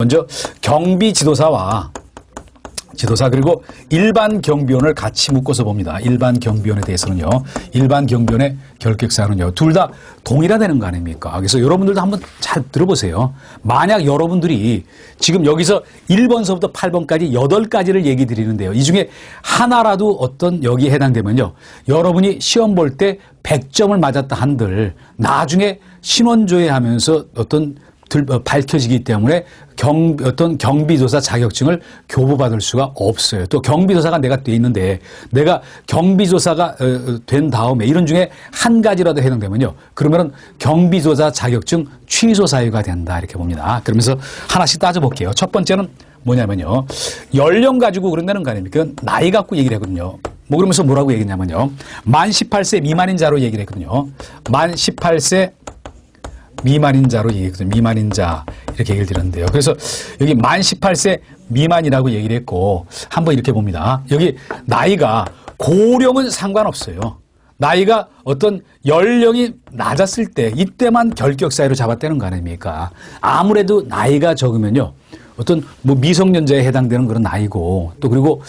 먼저 경비지도사 그리고 일반 경비원을 같이 묶어서 봅니다. 일반 경비원에 대해서는요. 일반 경비원의 결격사항은요. 둘 다 동일하다는 거 아닙니까? 그래서 여러분들도 한번 잘 들어보세요. 만약 여러분들이 지금 여기서 1번서부터 8번까지 8가지를 얘기 드리는데요. 이 중에 하나라도 어떤 여기에 해당되면요. 여러분이 시험 볼 때 100점을 맞았다 한들 나중에 신원조회하면서 어떤 밝혀지기 때문에 어떤 경비조사 자격증을 교부받을 수가 없어요. 또 경비조사가 내가 돼 있는데 내가 경비조사가 된 다음에 이런 중에 한 가지라도 해당되면요. 그러면은 경비조사 자격증 취소 사유가 된다 이렇게 봅니다. 그러면서 하나씩 따져볼게요. 첫 번째는 뭐냐면요. 연령 가지고 그런다는 거 아닙니까? 나이 갖고 얘기를 하거든요. 뭐 그러면서 뭐라고 얘기했냐면요. 만 18세 미만인 자로 얘기를 했거든요. 만 18세 미만인 자로 얘기했거든요. 미만인 자 이렇게 얘기를 드렸는데요. 그래서 여기 만 18세 미만이라고 얘기를 했고 한번 이렇게 봅니다. 여기 나이가 고령은 상관없어요. 나이가 어떤 연령이 낮았을 때 이때만 결격 사유로 잡았다는 거 아닙니까? 아무래도 나이가 적으면요. 어떤 뭐 미성년자에 해당되는 그런 나이고 또 그리고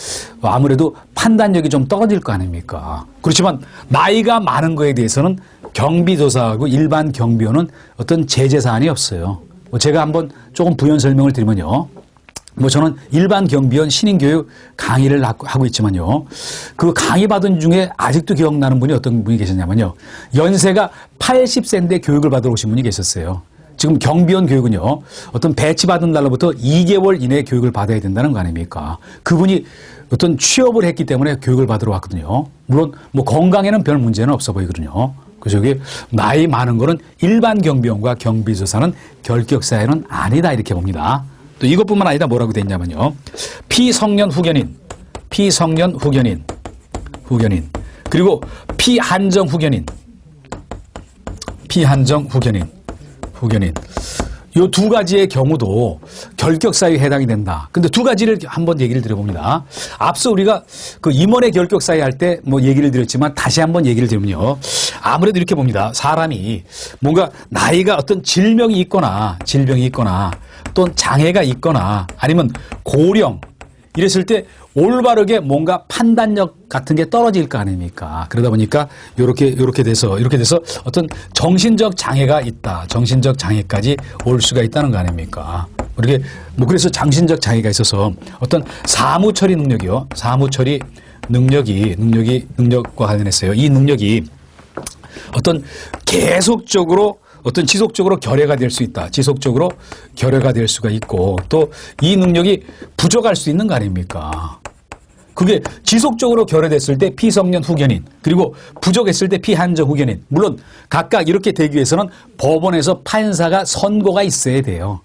아무래도 판단력이 좀 떨어질 거 아닙니까? 그렇지만 나이가 많은 거에 대해서는 경비조사하고 일반 경비원은 어떤 제재 사안이 없어요. 뭐 제가 한번 조금 부연 설명을 드리면요. 뭐 저는 일반 경비원 신인교육 강의를 하고 있지만요. 그 강의 받은 중에 아직도 기억나는 분이 어떤 분이 계셨냐면요. 연세가 80세인데 교육을 받으러 오신 분이 계셨어요. 지금 경비원 교육은요. 어떤 배치받은 날로부터 2개월 이내에 교육을 받아야 된다는 거 아닙니까? 그분이 어떤 취업을 했기 때문에 교육을 받으러 왔거든요. 물론 뭐 건강에는 별 문제는 없어 보이거든요. 그래서 여기 나이 많은 거는 일반 경비원과 경비조사는 결격 사유는 아니다 이렇게 봅니다. 또 이것뿐만 아니라 뭐라고 돼 있냐면요. 피성년 후견인 그리고 피한정 후견인 요 두 가지의 경우도 결격 사유에 해당이 된다. 근데 두 가지를 한번 얘기를 드려봅니다. 앞서 우리가 그 임원의 결격 사유 할 때 뭐 얘기를 드렸지만 다시 한번 얘기를 드리면요. 아무래도 이렇게 봅니다. 사람이 뭔가 나이가 어떤 질병이 있거나 또 장애가 있거나 아니면 고령 이랬을 때 올바르게 뭔가 판단력 같은 게 떨어질 거 아닙니까? 그러다 보니까 이렇게 돼서 어떤 정신적 장애가 있다. 정신적 장애까지 올 수가 있다는 거 아닙니까? 이렇게 뭐 그래서 정신적 장애가 있어서 어떤 사무 처리 능력이요. 사무 처리 능력과 관련했어요. 이 능력이 어떤 지속적으로 결여가 될 수 있다. 지속적으로 결여가 될 수가 있고 또 이 능력이 부족할 수 있는 거 아닙니까? 그게 지속적으로 결여됐을 때 피성년 후견인 그리고 부족했을 때 피한정 후견인 물론 각각 이렇게 되기 위해서는 법원에서 판사가 선고가 있어야 돼요.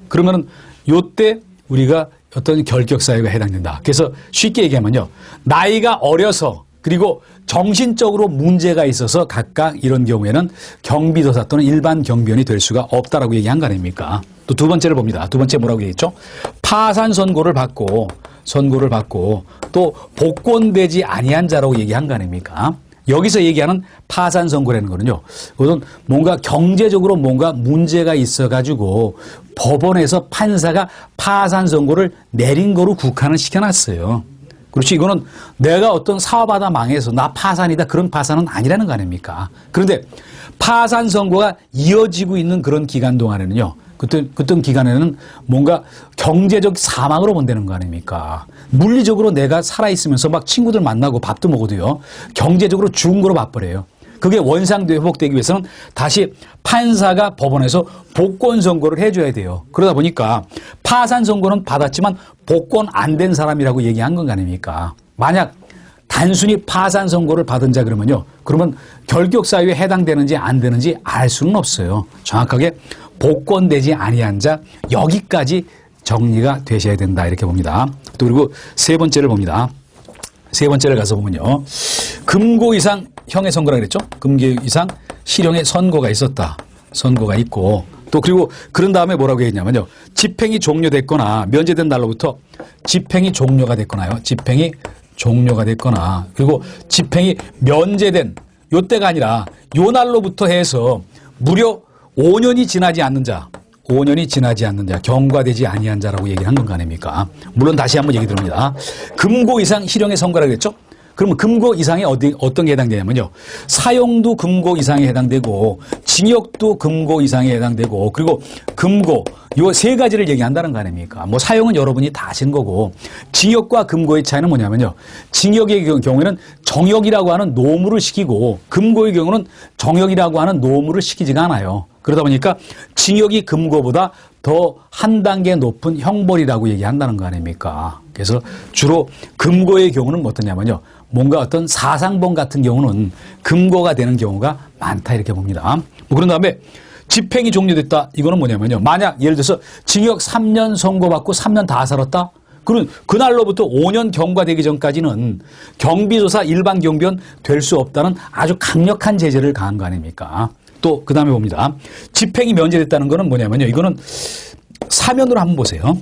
그러면은 요때 우리가 어떤 결격 사유가 해당된다. 그래서 쉽게 얘기하면요. 나이가 어려서 그리고 정신적으로 문제가 있어서 각각 이런 경우에는 경비조사 또는 일반 경비원이 될 수가 없다라고 얘기한 거 아닙니까? 또 두 번째를 봅니다. 두 번째 뭐라고 얘기했죠? 파산 선고를 받고 또 복권되지 아니한 자라고 얘기한 거 아닙니까? 여기서 얘기하는 파산 선고라는 거는요. 그것은 뭔가 경제적으로 뭔가 문제가 있어가지고 법원에서 판사가 파산 선고를 내린 거로 국한을 시켜놨어요. 그렇지 이거는 내가 어떤 사업하다 망해서 나 파산이다 그런 파산은 아니라는 거 아닙니까? 그런데 파산 선고가 이어지고 있는 그런 기간 동안에는요. 그때 기간에는 뭔가 경제적 사망으로 본다는 거 아닙니까? 물리적으로 내가 살아있으면서 막 친구들 만나고 밥도 먹어도요. 경제적으로 죽은 거로 봐버려요. 그게 원상도 회복되기 위해서는 다시 판사가 법원에서 복권 선고를 해줘야 돼요. 그러다 보니까 파산 선고는 받았지만 복권 안 된 사람이라고 얘기한 건 아닙니까? 만약 단순히 파산 선고를 받은 자 그러면 결격 사유에 해당되는지 안 되는지 알 수는 없어요. 정확하게 복권되지 아니한 자 여기까지 정리가 되셔야 된다 이렇게 봅니다. 또 그리고 세 번째를 봅니다. 세 번째를 가서 보면요. 금고 이상 형의 선고라 그랬죠? 금고 이상 실형의 선고가 있었다. 선고가 있고 또 그리고 그런 다음에 뭐라고 했냐면요. 집행이 종료됐거나 면제된 날로부터 집행이 종료가 됐거나요. 집행이 종료가 됐거나 그리고 집행이 면제된 요때가 아니라 요 날로부터 해서 무려 5년이 지나지 않는 자 5년이 지나지 않는 자, 경과되지 아니한 자라고 얘기를 한 건 아닙니까? 물론 다시 한번 얘기 드립니다. 금고 이상 실형에 선고라 그랬죠? 그러면 금고 이상에 어떤 게 해당되냐면요. 사형도 금고 이상에 해당되고 징역도 금고 이상에 해당되고 그리고 금고 요 세 가지를 얘기한다는 거 아닙니까? 뭐 사형은 여러분이 다 아시는 거고 징역과 금고의 차이는 뭐냐면요. 징역의 경우에는 정역이라고 하는 노무를 시키고 금고의 경우는 정역이라고 하는 노무를 시키지가 않아요. 그러다 보니까 징역이 금고보다 더 한 단계 높은 형벌이라고 얘기한다는 거 아닙니까? 그래서 주로 금고의 경우는 어떠냐면요. 뭔가 어떤 사상범 같은 경우는 금고가 되는 경우가 많다 이렇게 봅니다. 뭐 그런 다음에 집행이 종료됐다. 이거는 뭐냐면요. 만약 예를 들어서 징역 3년 선고받고 3년 다 살았다. 그럼 그날로부터 5년 경과되기 전까지는 경비조사 일반 경비원 될 수 없다는 아주 강력한 제재를 가한 거 아닙니까? 또 그 다음에 봅니다. 집행이 면제됐다는 거는 뭐냐면요. 이거는 사면으로 한번 보세요.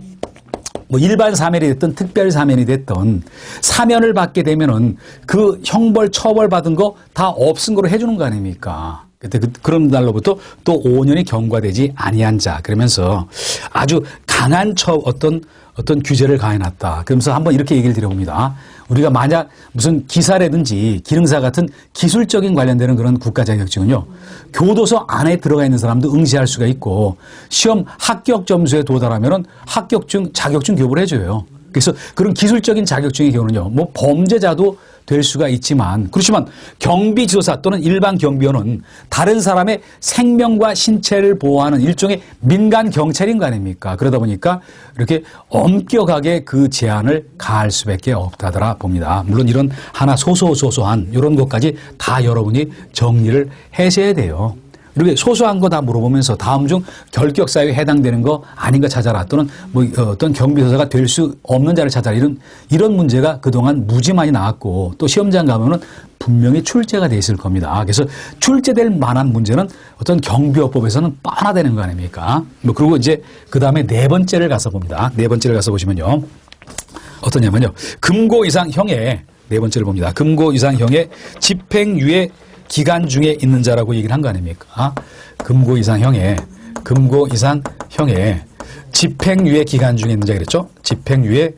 뭐 일반 사면이 됐든 특별 사면이 됐든 사면을 받게 되면은 그 형벌 처벌 받은 거 다 없은 거로 해주는 거 아닙니까? 그때 그런 날로부터 또 5년이 경과되지 아니한 자 그러면서 아주 강한 어떤 규제를 가해놨다. 그러면서 한번 이렇게 얘기를 드려봅니다. 우리가 만약 무슨 기사라든지 기능사 같은 기술적인 관련되는 그런 국가 자격증은요. 교도소 안에 들어가 있는 사람도 응시할 수가 있고 시험 합격 점수에 도달하면은 합격증 자격증 교부를 해줘요. 그래서 그런 기술적인 자격증의 경우는요. 뭐 범죄자도 될 수가 있지만 그렇지만 경비지도사 또는 일반 경비원은 다른 사람의 생명과 신체를 보호하는 일종의 민간 경찰인 거 아닙니까? 그러다 보니까 이렇게 엄격하게 그 제한을 가할 수밖에 없다더라 봅니다. 물론 이런 하나 소소한 이런 것까지 다 여러분이 정리를 하셔야 돼요. 이렇게 소소한 거 다 물어보면서 다음 중 결격 사유에 해당되는 거 아닌가 찾아라 또는 뭐 어떤 경비서사가 될 수 없는 자를 찾아라 이런 문제가 그동안 무지 많이 나왔고 또 시험장 가면은 분명히 출제가 돼 있을 겁니다. 그래서 출제될 만한 문제는 어떤 경비업법에서는 뻔하다는 거 아닙니까? 뭐 그리고 이제 그 다음에 네 번째를 가서 봅니다. 네 번째를 가서 보시면요. 어떠냐면요. 금고 이상 형의 네 번째를 봅니다. 금고 이상 형의 집행유예 기간 중에 있는 자라고 얘기를 한 거 아닙니까? 금고 이상 형의 집행유예 기간 중에 있는 자 그랬죠? 집행유예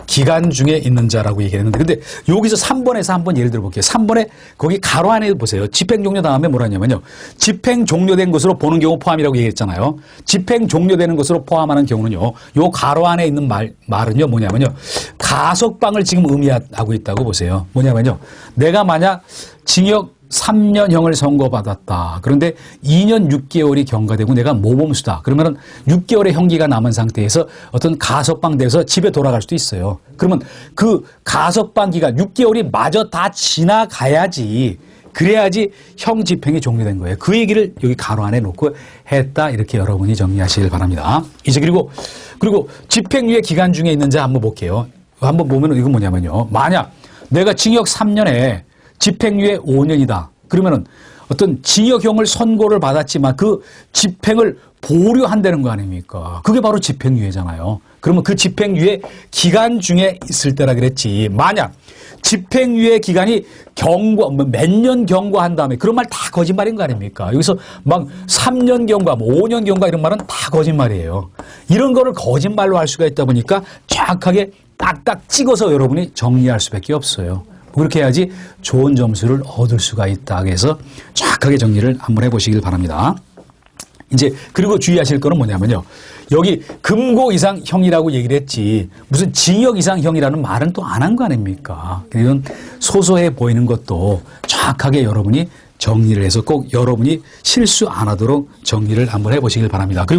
기간 중에 있는 자라고 얘기했는데 근데 여기서 3번에서 한번 예를 들어 볼게요. 3번에 거기 가로 안에 보세요. 집행 종료 다음에 뭐라 하냐면요. 집행 종료된 것으로 보는 경우 포함이라고 얘기했잖아요. 집행 종료되는 것으로 포함하는 경우는요. 요 가로 안에 있는 말은요. 뭐냐면요. 가석방을 지금 의미하고 있다고 보세요. 뭐냐면요. 내가 만약 징역 3년형을 선고받았다. 그런데 2년 6개월이 경과되고 내가 모범수다. 그러면은 6개월의 형기가 남은 상태에서 어떤 가석방 돼서 집에 돌아갈 수도 있어요. 그러면 그 가석방 기간 6개월이 마저 다 지나가야지 그래야지 형 집행이 종료된 거예요. 그 얘기를 여기 가로 안에 놓고 했다. 이렇게 여러분이 정리하시길 바랍니다. 이제 그리고 집행유예 기간 중에 있는 자 한번 볼게요. 한번 보면 이건 뭐냐면요. 만약 내가 징역 3년에 집행유예 5년이다. 그러면은 어떤 징역형을 선고를 받았지만 그 집행을 보류한다는 거 아닙니까? 그게 바로 집행유예잖아요. 그러면 그 집행유예 기간 중에 있을 때라 그랬지. 만약 집행유예 기간이 몇 년 경과한 다음에 그런 말 다 거짓말인 거 아닙니까? 여기서 막 3년 경과, 5년 경과 이런 말은 다 거짓말이에요. 이런 거를 거짓말로 할 수가 있다 보니까 정확하게 딱딱 찍어서 여러분이 정리할 수밖에 없어요. 그렇게 해야지 좋은 점수를 얻을 수가 있다. 그래서 정확하게 정리를 한번 해보시길 바랍니다. 이제 그리고 주의하실 거는 뭐냐면요. 여기 금고 이상 형이라고 얘기를 했지 무슨 징역 이상 형이라는 말은 또 안 한 거 아닙니까? 이런 소소해 보이는 것도 정확하게 여러분이 정리를 해서 꼭 여러분이 실수 안 하도록 정리를 한번 해보시길 바랍니다. 그리고